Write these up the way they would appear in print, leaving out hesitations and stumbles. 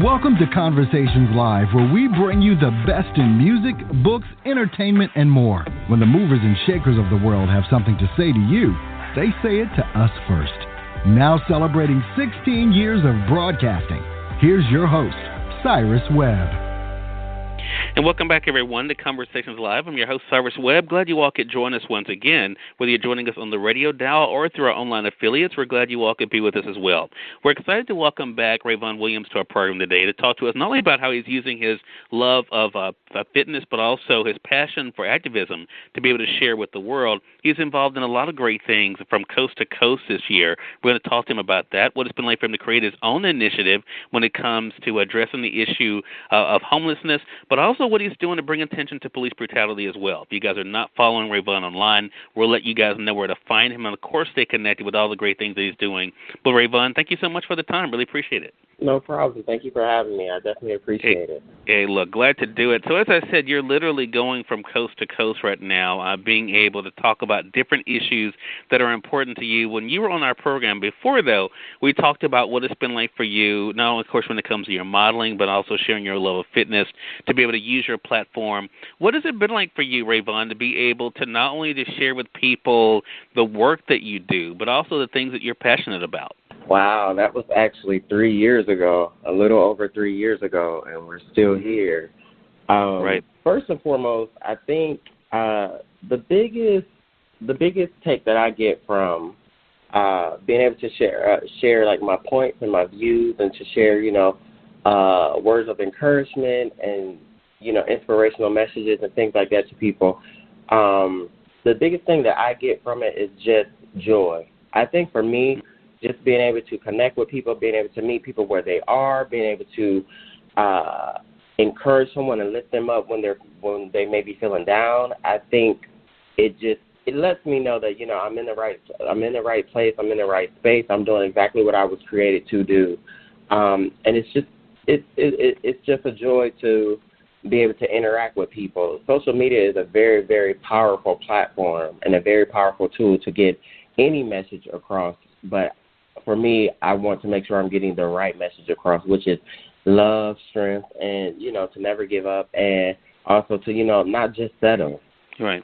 Welcome to Conversations Live, where we bring you the best in music, books, entertainment, and more. When the movers and shakers of the world have something to say to you, they say it to us first. Now celebrating 16 years of broadcasting, here's your host, Cyrus Webb. And welcome back, everyone, to Conversations Live. I'm your host, Cyrus Webb. Glad you all could join us once again. Whether you're joining us on the radio dial or through our online affiliates, we're glad you all could be with us as well. We're excited to welcome back Rayvon Williams to our program today to talk to us not only about how he's using his love of fitness, but also his passion for activism to be able to share with the world. He's involved in a lot of great things from coast to coast this year. We're going to talk to him about that, what it's been like for him to create his own initiative when it comes to addressing the issue of homelessness, but also what he's doing to bring attention to police brutality as well. If you guys are not following Rayvon online, we'll let you guys know where to find him and, of course, stay connected with all the great things that he's doing. But, Rayvon, thank you so much for the time. Really appreciate it. No problem. Thank you for having me. I definitely appreciate it. Hey, look, glad to do it. So as I said, you're literally going from coast to coast right now, being able to talk about different issues that are important to you. When you were on our program before, though, we talked about what it's been like for you, not only, of course, when it comes to your modeling, but also sharing your love of fitness, to be able to use your platform. What has it been like for you, Rayvon, to be able to not only to share with people the work that you do, but also the things that you're passionate about? Wow, that was actually 3 years ago, a little over 3 years ago, and we're still here. Right. First and foremost, I think the biggest take that I get from being able to share like my points and my views, and to share, words of encouragement and, inspirational messages and things like that to people. The biggest thing that I get from it is just joy. I think for me, just being able to connect with people, being able to meet people where they are, being able to encourage someone and lift them up when they may be feeling down. I think it lets me know that I'm in the right place, I'm in the right space, I'm doing exactly what I was created to do, and it's just a joy to be able to interact with people. Social media is a very, very powerful platform and a very powerful tool to get any message across, but for me, I want to make sure I'm getting the right message across, which is love, strength, and, to never give up, and also to, not just settle. Right.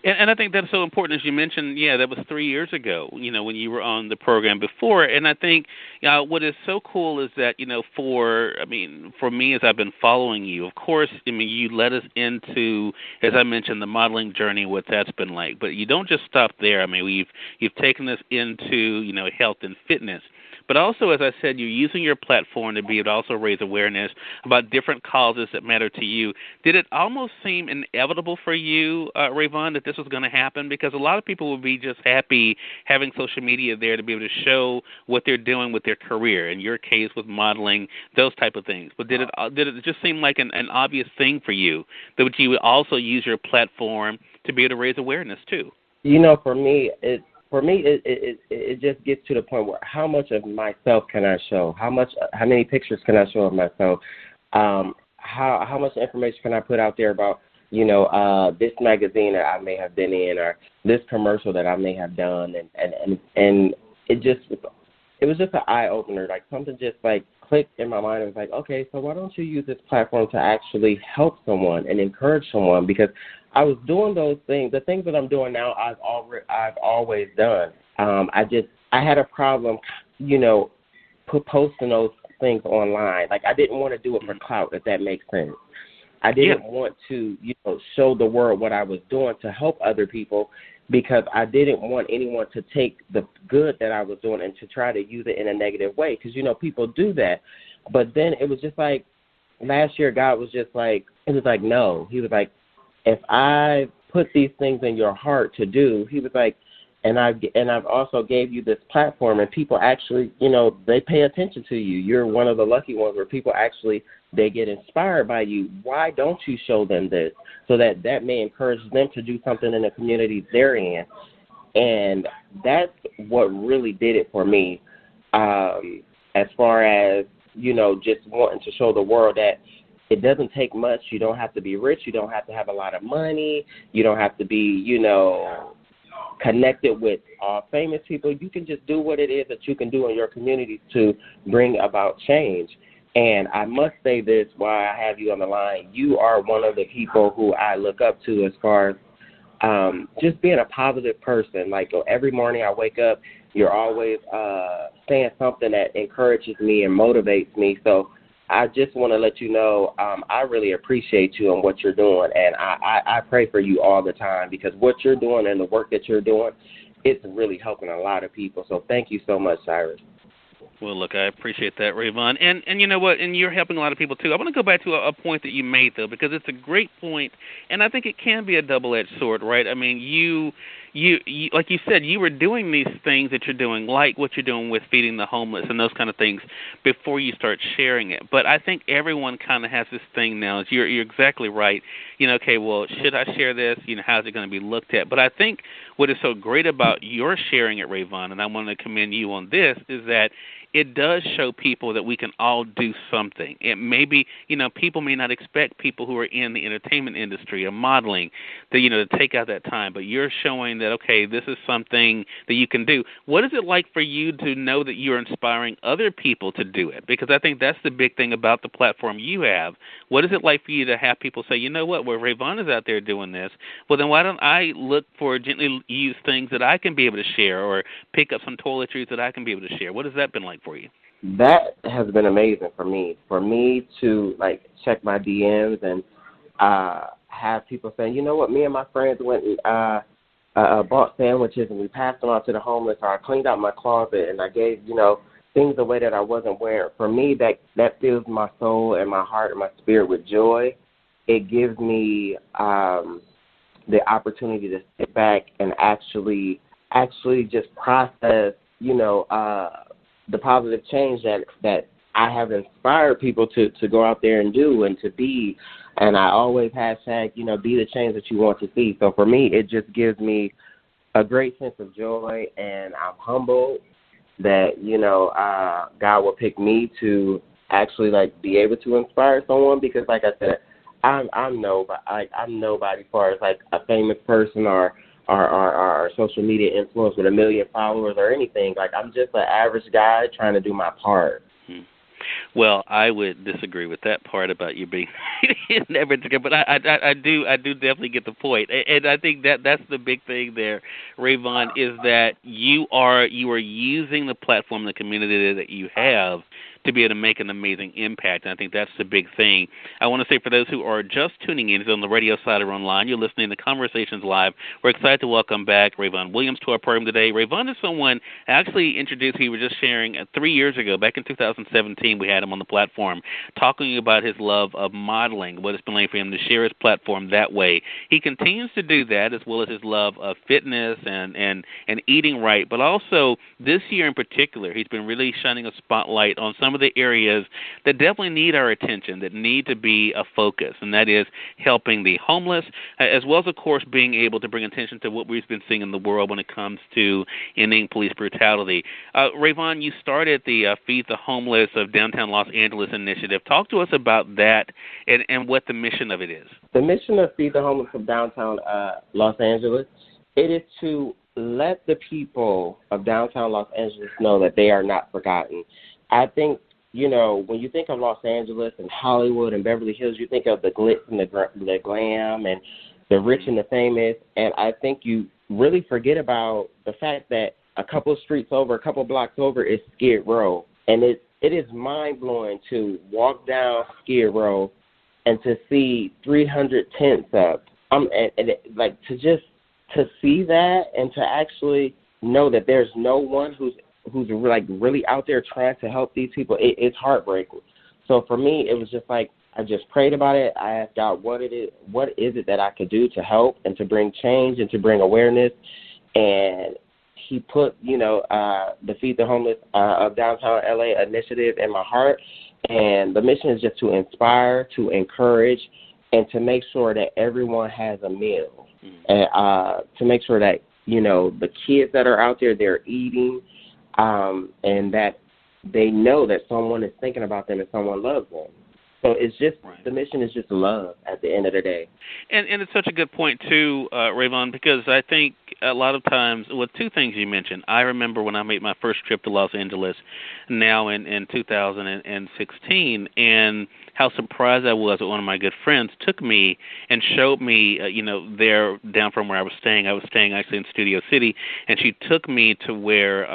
And I think that's so important, as you mentioned. Yeah, that was 3 years ago, when you were on the program before. And I think what is so cool is that, for me, as I've been following you, of course, you led us into, as I mentioned, the modeling journey, what that's been like. But you don't just stop there. You've taken us into, health and fitness. But also, as I said, you're using your platform to be able to also raise awareness about different causes that matter to you. Did it almost seem inevitable for you, Rayvon, that this was going to happen? Because a lot of people would be just happy having social media there to be able to show what they're doing with their career, in your case with modeling, those type of things. But did it just seem like an obvious thing for you that you would also use your platform to be able to raise awareness too? For me, it just gets to the point where how much of myself can I show? How many pictures can I show of myself? How much information can I put out there about, this magazine that I may have been in, or this commercial that I may have done, and it was just an eye opener, like something just like clicked in my mind. It was like, okay, so why don't you use this platform to actually help someone and encourage someone? Because I was doing those things. The things that I'm doing now, I've always done. I had a problem, posting those things online. Like, I didn't want to do it for clout, if that makes sense. I didn't want to, show the world what I was doing to help other people, because I didn't want anyone to take the good that I was doing and to try to use it in a negative way, because, people do that. But then it was just like last year, God was just like, it was like, no. He was like, if I put these things in your heart to do, he was like, and I've also gave you this platform, and people actually, they pay attention to you. You're one of the lucky ones where people actually, they get inspired by you. Why don't you show them this, so that may encourage them to do something in the community they're in? And that's what really did it for me, as far as, just wanting to show the world that it doesn't take much. You don't have to be rich. You don't have to have a lot of money. You don't have to be, connected with famous people. You can just do what it is that you can do in your community to bring about change. And I must say this while I have you on the line. You are one of the people who I look up to as far as just being a positive person. Like every morning I wake up, you're always saying something that encourages me and motivates me. So I just want to let you know I really appreciate you and what you're doing, and I pray for you all the time, because what you're doing and the work that you're doing, it's really helping a lot of people. So thank you so much, Cyrus. Well, look, I appreciate that, Rayvon. And you know what? And you're helping a lot of people, too. I want to go back to a point that you made, though, because it's a great point, and I think it can be a double-edged sword, right? I mean, you like you said, you were doing these things that you're doing, like what you're doing with feeding the homeless and those kind of things, before you start sharing it. But I think everyone kind of has this thing now. You're exactly right. You know, okay, well, should I share this? You know, how's it going to be looked at? But I think what is so great about your sharing it, Rayvon, and I want to commend you on this, is that it does show people that we can all do something. It may be, you know, people may not expect people who are in the entertainment industry or modeling to, you know, to take out that time, but you're showing that, okay, this is something that you can do. What is it like for you to know that you're inspiring other people to do it? Because I think that's the big thing about the platform you have. What is it like for you to have people say, you know what, well, Rayvon is out there doing this, well, then why don't I look for gently used things that I can be able to share, or pick up some toiletries that I can be able to share? What has that been like for you? That has been amazing for me. For me to, like, check my DMs and have people saying, you know what, me and my friends went and bought sandwiches and we passed them out to the homeless, or I cleaned out my closet and I gave, you know, things away that I wasn't wearing. For me, that fills my soul and my heart and my spirit with joy. It gives me the opportunity to sit back and actually just process, you know, the positive change that I have inspired people to go out there and do and to be. And I always hashtag, you know, be the change that you want to see. So for me, it just gives me a great sense of joy, and I'm humbled that, you know, God will pick me to actually, like, be able to inspire someone, because, like I said, I'm nobody as far as, like, a famous person or social media influence with 1 million followers or anything. Like, I'm just an average guy trying to do my part. Well, I would disagree with that part about you being never together, but I do definitely get the point, and I think that's the big thing there, Rayvon, is that you are using the platform, the community that you have, to be able to make an amazing impact, and I think that's the big thing. I want to say, for those who are just tuning in, either on the radio side or online, you're listening to Conversations Live. We're excited to welcome back Rayvon Williams to our program today. Rayvon is someone I actually introduced, he was just sharing 3 years ago, back in 2017, we had him on the platform, talking about his love of modeling, what it's been like for him to share his platform that way. He continues to do that, as well as his love of fitness and eating right, but also this year in particular, he's been really shining a spotlight on some of the areas that definitely need our attention, that need to be a focus, and that is helping the homeless, as well as, of course, being able to bring attention to what we've been seeing in the world when it comes to ending police brutality. Rayvon, you started the Feed the Homeless of Downtown Los Angeles initiative. Talk to us about that and what the mission of it is. The mission of Feed the Homeless of Downtown Los Angeles, it is to let the people of downtown Los Angeles know that they are not forgotten. I think, you know, when you think of Los Angeles and Hollywood and Beverly Hills, you think of the glitz and the glam and the rich and the famous, and I think you really forget about the fact that a couple streets over, a couple blocks over is Skid Row, and it is mind-blowing to walk down Skid Row and to see 300 tents up, to see that and to actually know that there's no one who's like really out there trying to help these people, it's heartbreaking. So for me, it was just like, I just prayed about it. I asked God, what is it that I could do to help and to bring change and to bring awareness? And he put, you know, the Feed the Homeless of Downtown LA initiative in my heart. And the mission is just to inspire, to encourage, and to make sure that everyone has a meal. And to make sure that, you know, the kids that are out there, they're eating, and that they know that someone is thinking about them and someone loves them. So it's just, Right. the mission is just love at the end of the day. And it's such a good point too, Rayvon, because I think a lot of times, with two things you mentioned, I remember when I made my first trip to Los Angeles, now in 2016, and how surprised I was that one of my good friends took me and showed me, there down from where I was staying. I was staying actually in Studio City, and she took me to where,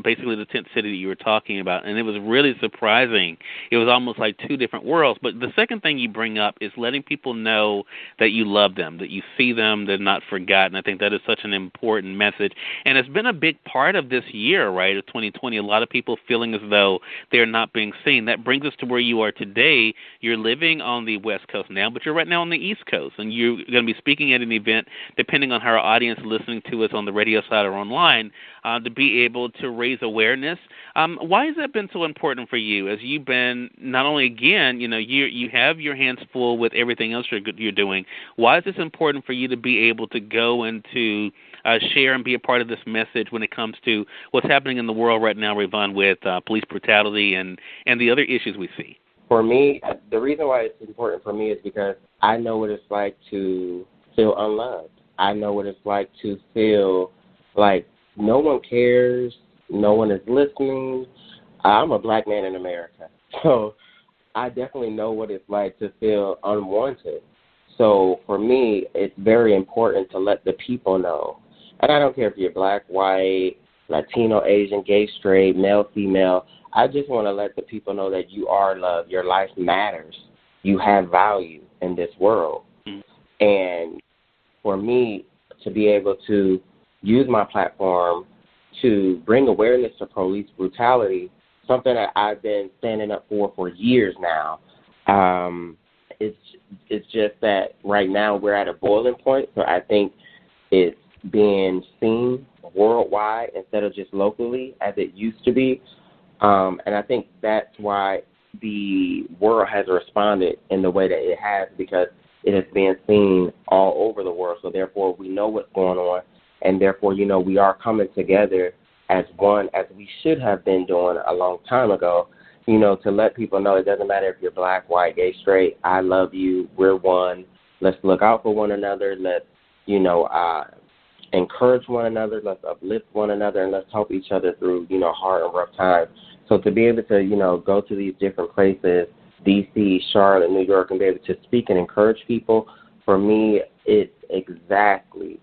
basically the tent city that you were talking about, and it was really surprising. It was almost like two different worlds. But the second thing you bring up is letting people know that you love them, that you see them, they're not forgotten. I think that is such an important message. And it's been a big part of this year, right, of 2020, a lot of people feeling as though they're not being seen. That brings us to where you are today. You're living on the West Coast now, but you're right now on the East Coast, and you're going to be speaking at an event, depending on how our audience is listening to us on the radio side or online, to be able to raise awareness. Why has that been so important for you, as you've been not only, again, you have your hands full with everything else you're doing? Why is this important for you to be able to go and to share and be a part of this message when it comes to what's happening in the world right now, Rayvon, with police brutality and the other issues we see? For me, the reason why it's important for me is because I know what it's like to feel unloved. I know what it's like to feel like no one cares, no one is listening. I'm a black man in America, so I definitely know what it's like to feel unwanted. So for me, it's very important to let the people know. And I don't care if you're black, white, Latino, Asian, gay, straight, male, female. I just want to let the people know that you are loved. Your life matters. You have value in this world. Mm-hmm. And for me to be able to use my platform to bring awareness to police brutality, something that I've been standing up for years now, it's just that right now we're at a boiling point. So I think it's being seen worldwide instead of just locally as it used to be. And I think that's why the world has responded in the way that it has, because it is being seen all over the world. So therefore we know what's going on, and therefore, we are coming together as one, as we should have been doing a long time ago, to let people know it doesn't matter if you're black, white, gay, straight. I love you. We're one. Let's look out for one another. Let's, encourage one another. Let's uplift one another, and let's help each other through, hard and rough times. So to be able to, go to these different places, D.C., Charlotte, New York, and be able to speak and encourage people, for me, it's exactly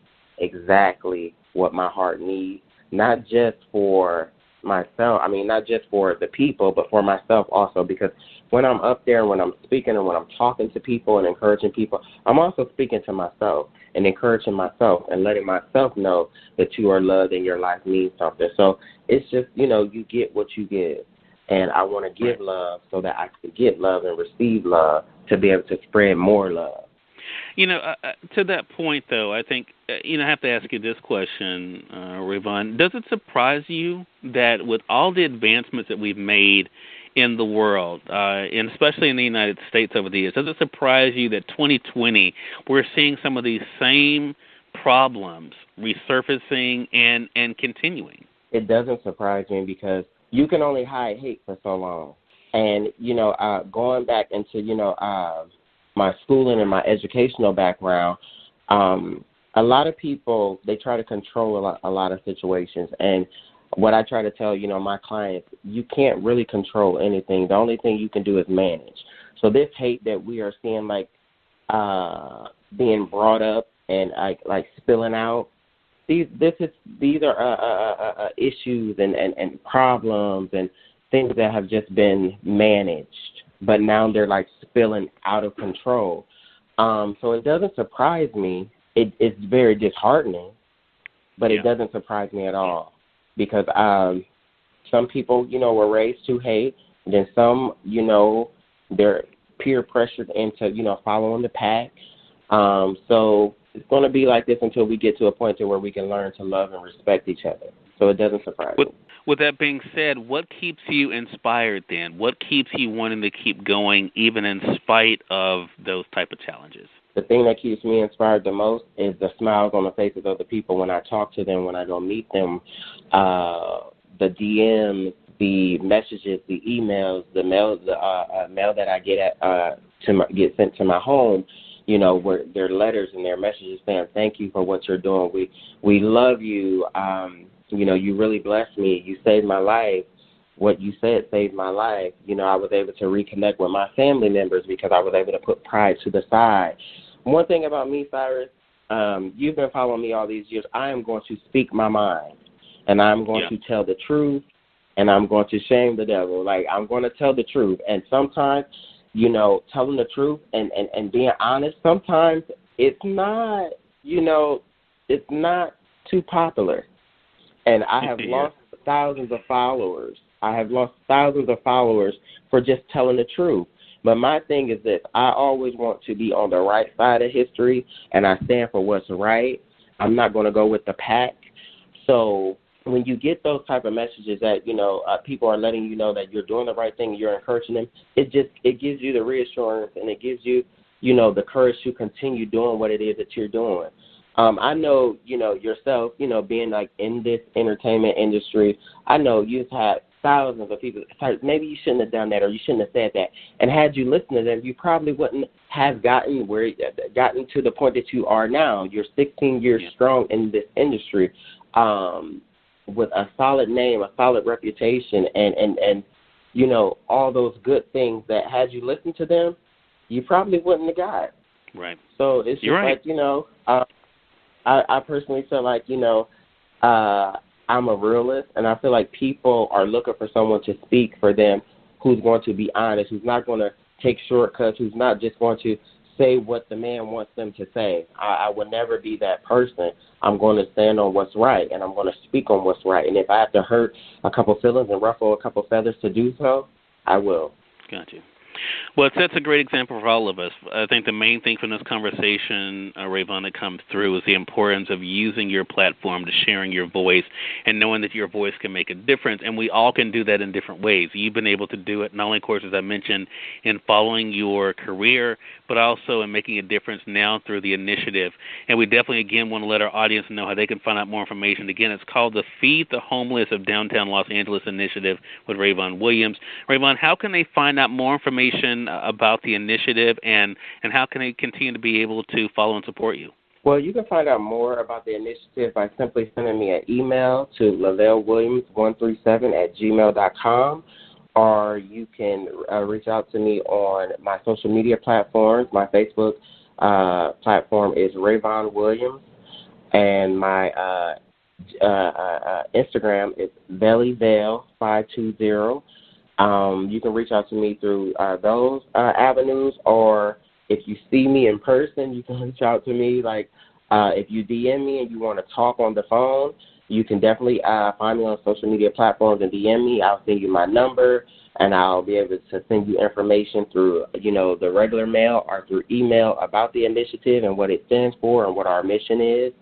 what my heart needs, not just for myself, not just for the people, but for myself also, because when I'm up there and when I'm speaking and when I'm talking to people and encouraging people, I'm also speaking to myself and encouraging myself and letting myself know that you are loved and your life means something. So it's just, you get what you give. And I want to give love so that I can get love and receive love to be able to spread more love. To that point, though, I think, I have to ask you this question, Rayvon. Does it surprise you that with all the advancements that we've made in the world, and especially in the United States over the years, does it surprise you that 2020, we're seeing some of these same problems resurfacing and continuing? It doesn't surprise me, because you can only hide hate for so long. And, going back into, my schooling and my educational background, a lot of people, they try to control a lot of situations. And what I try to tell, my clients, you can't really control anything. The only thing you can do is manage. So this hate that we are seeing, being brought up and like spilling out, these are issues and problems and things that have just been managed, but now they're spilling out of control. So it doesn't surprise me. It's very disheartening, but It doesn't surprise me at all, because some people, were raised to hate, and then some, they're peer pressured into, following the pack. So it's going to be like this until we get to a point where we can learn to love and respect each other. So it doesn't surprise me. With that being said, what keeps you inspired then? What keeps you wanting to keep going even in spite of those type of challenges? The thing that keeps me inspired the most is the smiles on the faces of the people when I talk to them, when I go meet them, the DMs, the messages, the emails, the mail, mail that I get get sent to my home, you know, where their letters and their messages saying thank you for what you're doing. We love you. You know, you really blessed me. You saved my life. What you said saved my life. You know, I was able to reconnect with my family members because I was able to put pride to the side. One thing about me, Cyrus, you've been following me all these years. I am going to speak my mind, and I'm going to tell the truth, and I'm going to shame the devil. Like, I'm going to tell the truth. And sometimes, you know, telling the truth and being honest, sometimes it's not, you know, it's not too popular. And I have lost thousands of followers. I have lost thousands of followers for just telling the truth. But my thing is this: I always want to be on the right side of history, and I stand for what's right. I'm not going to go with the pack. So when you get those type of messages that, you know, people are letting you know that you're doing the right thing and you're encouraging them, it gives you the reassurance, and it gives you, you know, the courage to continue doing what it is that you're doing. I know, you know, yourself, you know, being like in this entertainment industry, I know you've had thousands of people. Maybe you shouldn't have done that, or you shouldn't have said that. And had you listened to them, you probably wouldn't have gotten to the point that you are now. You're 16 years strong in this industry, with a solid name, a solid reputation, and you know, all those good things that had you listened to them, you probably wouldn't have got. Right. So it's just like, you know, I personally feel like, you know, I'm a realist, and I feel like people are looking for someone to speak for them who's going to be honest, who's not going to take shortcuts, who's not just going to say what the man wants them to say. I will never be that person. I'm going to stand on what's right, and I'm going to speak on what's right. And if I have to hurt a couple feelings and ruffle a couple feathers to do so, I will. Gotcha. Well, it sets a great example for all of us. I think the main thing from this conversation, Rayvon, that comes through is the importance of using your platform to sharing your voice and knowing that your voice can make a difference, and we all can do that in different ways. You've been able to do it not only, of course, as I mentioned, in following your career, but also in making a difference now through the initiative. And we definitely, again, want to let our audience know how they can find out more information. Again, it's called the Feed the Homeless of Downtown Los Angeles Initiative with Rayvon Williams. Rayvon, how can they find out more information about the initiative, and how can they continue to be able to follow and support you? Well, you can find out more about the initiative by simply sending me an email to lavellewilliams137@gmail.com, or you can reach out to me on my social media platforms. My Facebook platform is Rayvon Williams, and my Instagram is bellyvale520. You can reach out to me through those avenues, or if you see me in person, you can reach out to me. Like, if you DM me and you want to talk on the phone, you can definitely find me on social media platforms and DM me. I'll send you my number, and I'll be able to send you information through, you know, the regular mail or through email about the initiative and what it stands for and what our mission is.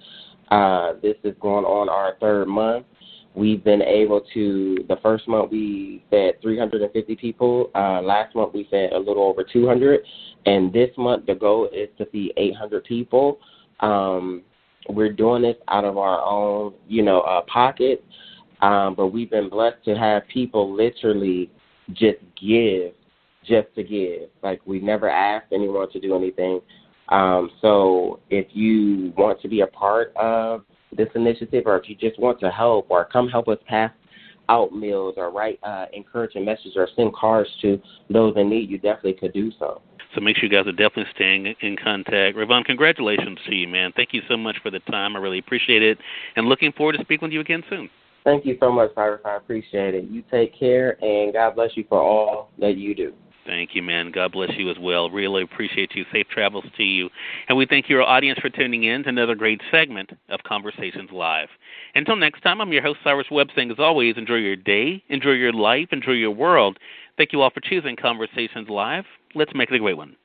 This is going on our third month. We've been able to, the first month we fed 350 people. Last month we fed a little over 200. And this month the goal is to feed 800 people. We're doing this out of our own, you know, pocket. But we've been blessed to have people literally just give, just to give. Like, we never asked anyone to do anything. So if you want to be a part of this initiative, or if you just want to help, or come help us pass out meals, or write encouraging messages, or send cards to those in need, you definitely could do so. So make sure you guys are definitely staying in contact. Rayvon, congratulations to you, man. Thank you so much for the time. I really appreciate it, and looking forward to speaking with you again soon. Thank you so much, Cyrus. I appreciate it. You take care, and God bless you for all that you do. Thank you, man. God bless you as well. Really appreciate you. Safe travels to you. And we thank your audience for tuning in to another great segment of Conversations Live. Until next time, I'm your host, Cyrus Webb, saying, as always, enjoy your day, enjoy your life, enjoy your world. Thank you all for choosing Conversations Live. Let's make it a great one.